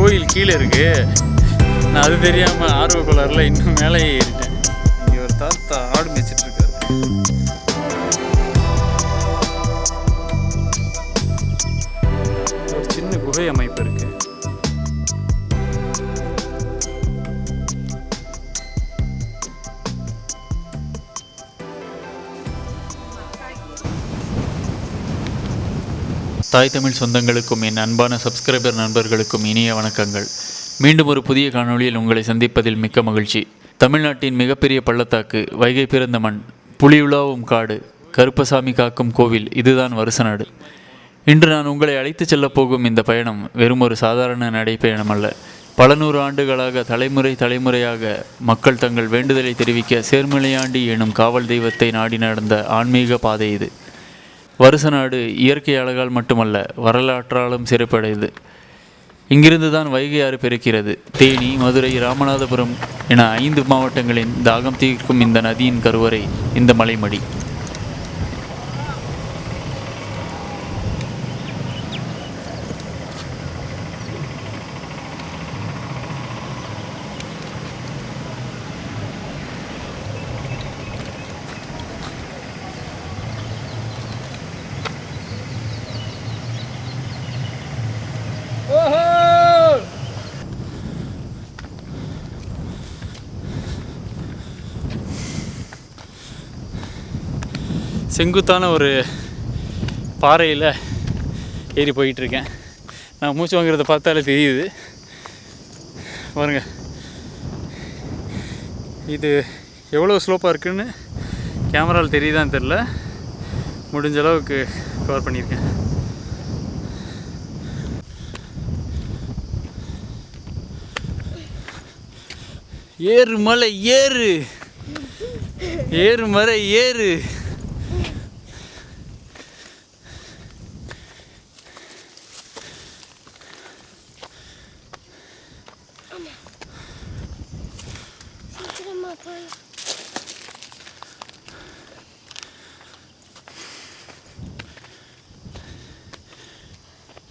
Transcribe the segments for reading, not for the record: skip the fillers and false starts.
கோயில் கீழே இருக்கு. நான் அது தெரியாமல் ஆர்வ கோளாறுல இன்னும் மேலே ஏறிட்டேன். இங்கே ஒரு தாத்தா ஆடு மேய்ச்சிட்டு இருக்காரு. ஒரு சின்ன குகை அமைப்பு இருக்கு. தாய் தமிழ் சொந்தங்களுக்கும் என் அன்பான சப்ஸ்கிரைபர் நண்பர்களுக்கும் இனிய வணக்கங்கள். மீண்டும் ஒரு புதிய காணொளியில் உங்களை சந்திப்பதில் மிக்க மகிழ்ச்சி. தமிழ்நாட்டின் மிகப்பெரிய பள்ளத்தாக்கு, வைகை பிறந்த மண், புலியுலாவும் காடு, கருப்பசாமி காக்கும் கோவில், இதுதான் வருசநாடு. இன்று நான் உங்களை அழைத்து செல்லப் போகும் இந்த பயணம் வெறும் ஒரு சாதாரண நடைப்பயணம் அல்ல. பல நூறு ஆண்டுகளாக தலைமுறையாக மக்கள் தங்கள் வேண்டுதலை தெரிவிக்க சேர்மலையாண்டி எனும் காவல் தெய்வத்தை நாடி நடந்த ஆன்மீக பாதை இது. வருசநாடு இயற்கை அழகால் மட்டுமல்ல, வரலாற்றாலும் சிறப்படையுது. இங்கிருந்து தான் வைகை ஆறு பிறக்கிறது. தேனி, மதுரை, ராமநாதபுரம் என 5 மாவட்டங்களின் தாகம் தீர்க்கும் இந்த நதியின் கருவறை இந்த மலைமடி. செங்குத்தான ஒரு பாறையில் ஏறி போயிட்டுருக்கேன். நான் மூச்சு வாங்குறத பார்த்தாலே தெரியுது பாருங்க. இது எவ்வளோ ஸ்லோப்பாக இருக்குன்னு கேமராவில் தெரியுதான்னு தெரில. முடிஞ்ச அளவுக்கு கவர் பண்ணியிருக்கேன். ஏறு மலை ஏறு, ஏறு மலை ஏறு.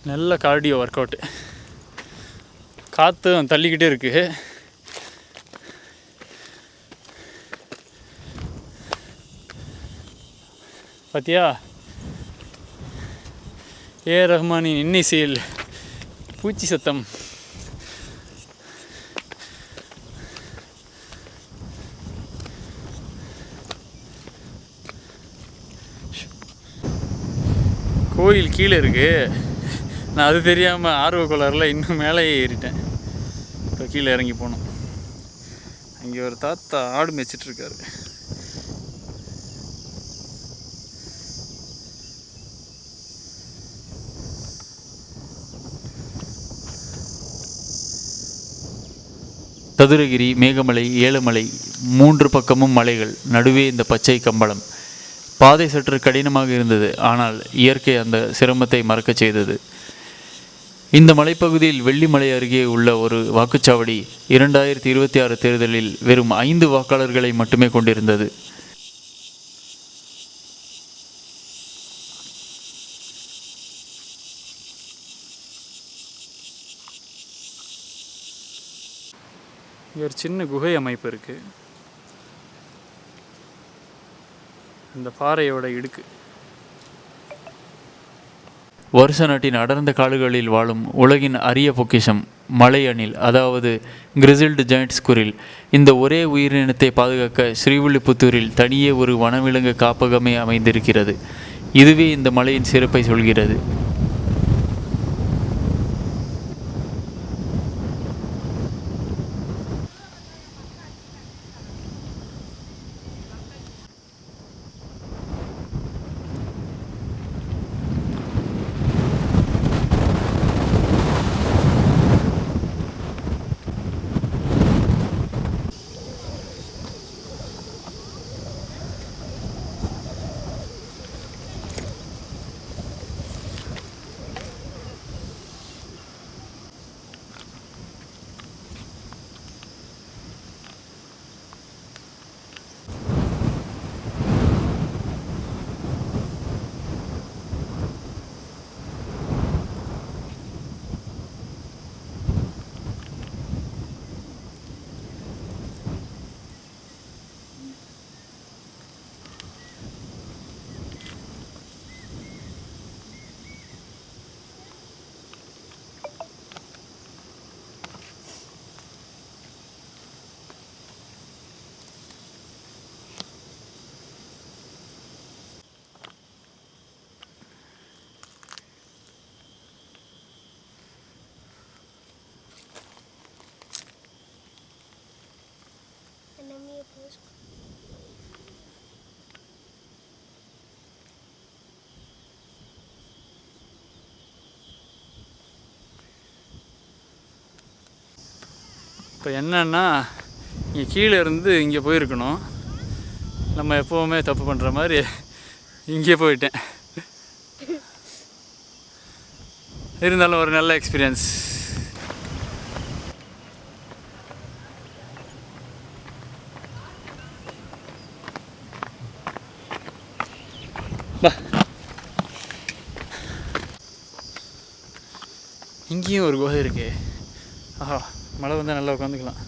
நல்ல கார்டியோ ஒர்க் அவுட்டு. காற்று தள்ளிக்கிட்டே இருக்குது. பார்த்தியா, ஏ ரஹ்மானின் இன்னிசையில் பூச்சி சத்தம். கோயில் கீழே இருக்கு. நான் அது தெரியாமல் ஆர்வ கோளாறுல இன்னும் மேலே ஏறிட்டேன். இப்போ கீழே இறங்கி போனோம். அங்கே ஒரு தாத்தா ஆடு மேய்ச்சிட்டு இருக்காரு. சதுரகிரி, மேகமலை, ஏழுமலை, 3 பக்கமும் மலைகள், நடுவே இந்த பச்சை கம்பளம். பாதை சற்று கடினமாக இருந்தது, ஆனால் இயற்கை அந்த சிரமத்தை மறக்கச் செய்தது. இந்த மலைப்பகுதியில் வெள்ளிமலை அருகே உள்ள ஒரு வாக்குச்சாவடி 2026 தேர்தலில் வெறும் 5 வாக்காளர்களை மட்டுமே கொண்டிருந்தது. இங்கே ஒரு சின்ன குகை அமைப்பு இருக்குது. இந்த பாறையோட இடுக்கு. வருசநாட்டின் அடர்ந்த காடுகளில் வாழும் உலகின் அரிய பொக்கிஷம் மலை அணில், அதாவது கிரிசில்டு ஜாயிண்ட் ஸ்குரில். இந்த ஒரே உயிரினத்தை பாதுகாக்க ஸ்ரீவில்லிபுத்தூரில் தனியே ஒரு வனவிலங்கு காப்பகமே அமைந்திருக்கிறது. இதுவே இந்த மலையின் சிறப்பை சொல்கிறது. இப்போ என்னன்னா இங்கே கீழே இருந்து இங்கே போயிருக்கணும். நம்ம எப்போவுமே தப்பு பண்ணுற மாதிரி இங்கே போயிட்டேன். இருந்தாலும் ஒரு நல்ல எக்ஸ்பீரியன்ஸ். இங்கேயும் ஒரு குகை இருக்கு. ஆஹா, மழை வந்தால் நல்லா உட்காந்துக்கலாம்.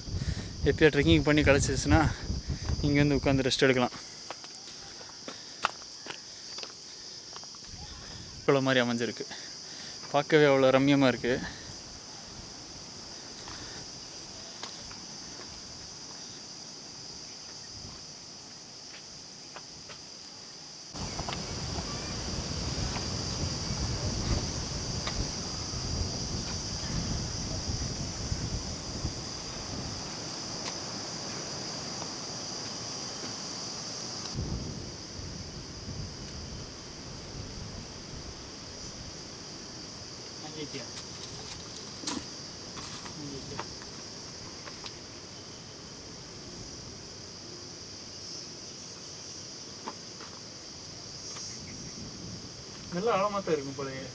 எப்போயா ட்ரெக்கிங் பண்ணி கிடச்சிச்சுன்னா இங்கே வந்து உட்காந்து ரெஸ்ட் எடுக்கலாம். இவ்வளோ மாதிரி அமைஞ்சிருக்கு. பார்க்கவே அவ்வளோ ரம்யமாக இருக்குது. நல்லா ஆழமாக தான் இருக்கும் போலயே.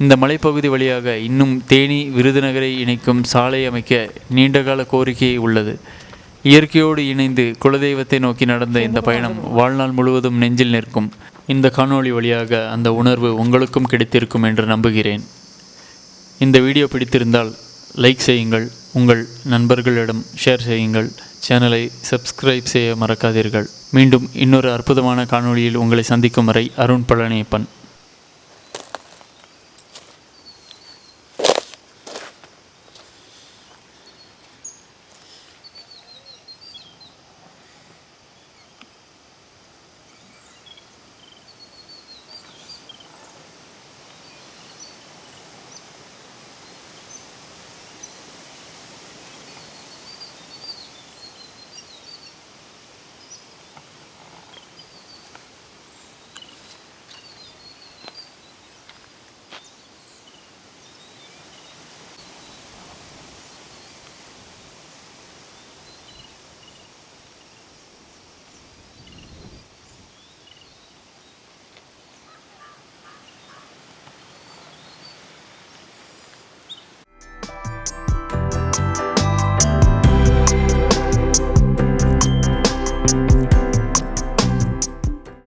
இந்த மலைப்பகுதி வழியாக இன்னும் தேனி விருதுநகரை இணைக்கும் சாலை அமைக்க நீண்டகால கோரிக்கை உள்ளது. இயற்கையோடு இணைந்து குலதெய்வத்தை நோக்கி நடந்த இந்த பயணம் வாழ்நாள் முழுவதும் நெஞ்சில் நிற்கும். இந்த காணொளி வழியாக அந்த உணர்வு உங்களுக்கும் கிடைத்திருக்கும் என்று நம்புகிறேன். இந்த வீடியோ பிடித்திருந்தால் லைக் செய்யுங்கள், உங்கள் நண்பர்களிடம் ஷேர் செய்யுங்கள், சேனலை சப்ஸ்கிரைப் செய்ய மறக்காதீர்கள். மீண்டும் இன்னொரு அற்புதமான காணொளியில் உங்களை சந்திக்கும் வரை அருண் பழனியப்பன்.